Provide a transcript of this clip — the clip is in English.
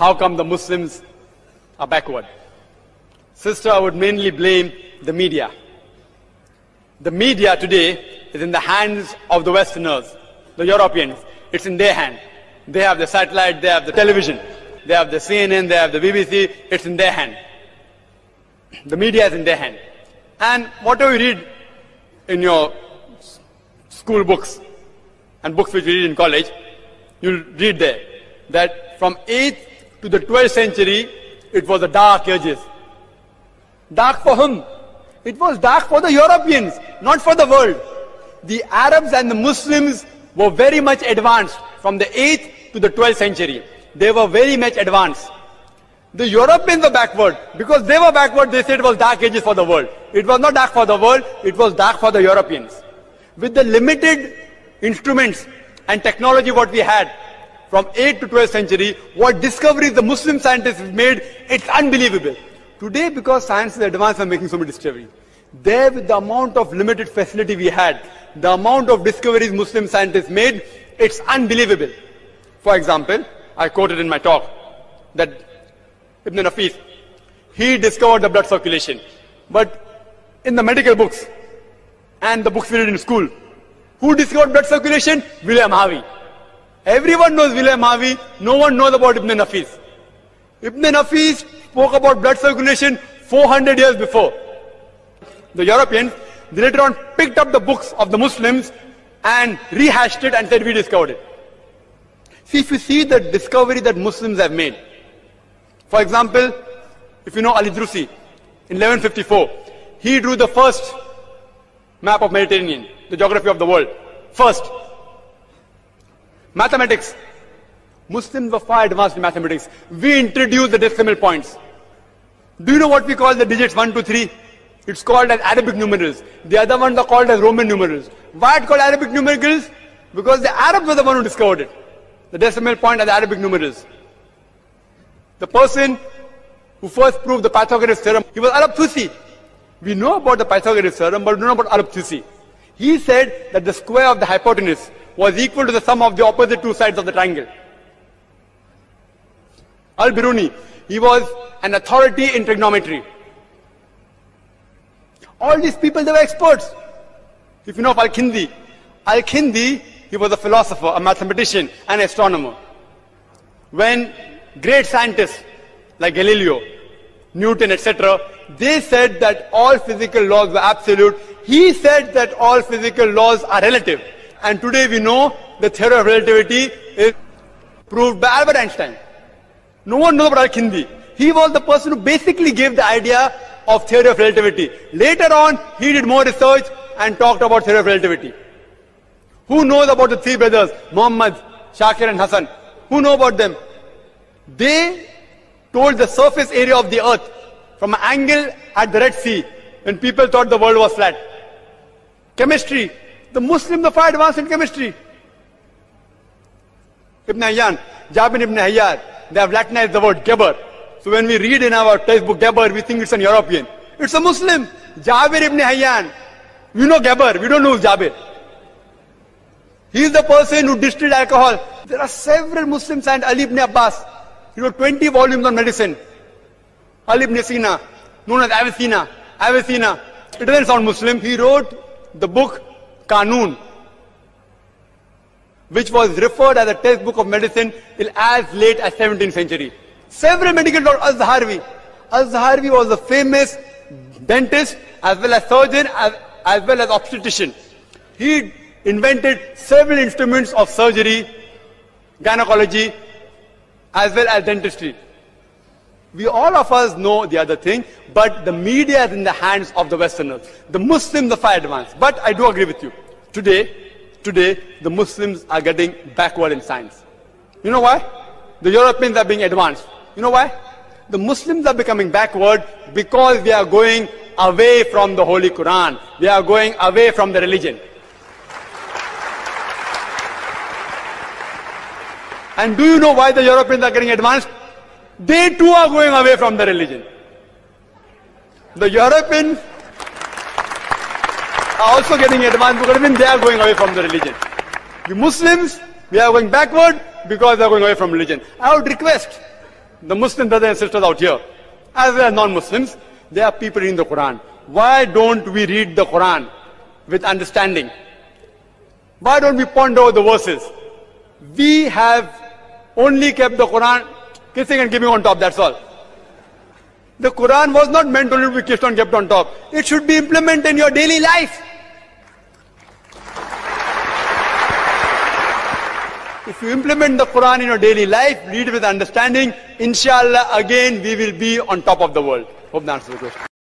how come the Muslims are backward? Sister, I would mainly blame the media. The media today is in the hands of the Westerners, the Europeans. It's in their hand. They have the satellite, they have the television, they have the CNN, they have the BBC. It's in their hand. The media is in their hand. And whatever you read in your school books and books which you read in college, you'll read there that from 8th to the 12th century, it was the dark ages. Dark for whom? It was dark for the Europeans, not for the world. The Arabs and the Muslims were very much advanced from the 8th to the 12th century. They were very much advanced. The Europeans were backward. Because they were backward, they said it was dark ages for the world. It was not dark for the world, it was dark for the Europeans. With the limited instruments and technology what we had from 8th to 12th century, what discoveries the Muslim scientists made, it's unbelievable. Today, because science is advanced, we're making so many discoveries. There, with the amount of limited facility we had, the amount of discoveries Muslim scientists made, it's unbelievable. For example, I quoted in my talk that Ibn Nafis, he discovered the blood circulation. But in the medical books and the books we read in school, who discovered blood circulation? William Harvey. Everyone knows William Harvey, no one knows about Ibn Nafis. Ibn Nafis spoke about blood circulation 400 years before. The Europeans, they later on picked up the books of the Muslims and rehashed it and said, we discovered it. See, if you see the discovery that Muslims have made. For example, if you know Al-Idrusi, in 1154, he drew the first map of Mediterranean, the geography of the world. First. Mathematics. Muslims were far advanced in mathematics. We introduced the decimal points. Do you know what we call the digits 1, 2, 3? It's called as Arabic numerals. The other ones are called as Roman numerals. Why it's called Arabic numerals? Because the Arabs were the one who discovered it. The decimal point are the Arabic numerals. The person who first proved the Pythagoras theorem, he was Al-Tusi. We know about the Pythagoras theorem, but we don't know about Al-Tusi. He said that the square of the hypotenuse was equal to the sum of the opposite two sides of the triangle. Al-Biruni, he was an authority in trigonometry. All these people, they were experts. If you know of Al-Kindi, Al-Kindi, he was a philosopher, a mathematician, an astronomer. When great scientists like Galileo, Newton, etc., they said that all physical laws were absolute, he said that all physical laws are relative. And today we know the theory of relativity is proved by Albert Einstein. No one knows about Al-Kindi. He was the person who basically gave the idea of theory of relativity. Later on, he did more research and talked about theory of relativity. Who knows about the three brothers, Muhammad, Shakir and Hassan? Who know about them? They told the surface area of the earth from an angle at the Red Sea when people thought the world was flat. Chemistry. The Muslims are far advanced in chemistry. Ibn Hayyan, Jabir ibn Hayyan, they have Latinized the word Geber. So when we read in our textbook Geber, we think it's an European. It's a Muslim. Jabir ibn Hayyan. We know Geber, we don't know who's Jabir. He is the person who distilled alcohol. There are several Muslims and Ali ibn Abbas. He wrote 20 volumes on medicine. Ali ibn Sina, known as Avicenna. Avicenna. It doesn't sound Muslim. He wrote the book Qanun, which was referred as a textbook of medicine till as late as 17th century. Several medical doctors, Az-Zaharvi. Az-Zaharvi was a famous dentist as well as surgeon as well as obstetrician. He invented several instruments of surgery, gynecology, as well as dentistry. We all of us know the other thing, but the media is in the hands of the Westerners. The Muslims are far advanced. But I do agree with you. Today, the Muslims are getting backward in science. You know why? The Europeans are being advanced. You know why? The Muslims are becoming backward because we are going away from the Holy Quran. We are going away from the religion. And do you know why the Europeans are getting advanced? They too are going away from the religion. The Europeans are also getting advanced because even they are going away from the religion. The Muslims, we are going backward because they are going away from religion. I would request the Muslim brothers and sisters out here, as well as non-Muslims, there are people reading the Quran. Why don't we read the Quran with understanding? Why don't we ponder over the verses? We have only kept the Quran kissing and giving on top, that's all. The Quran was not meant only to be kissed and kept on top. It should be implemented in your daily life. If you implement the Quran in your daily life, read it with understanding, inshallah, again we will be on top of the world. Hope that answers the question.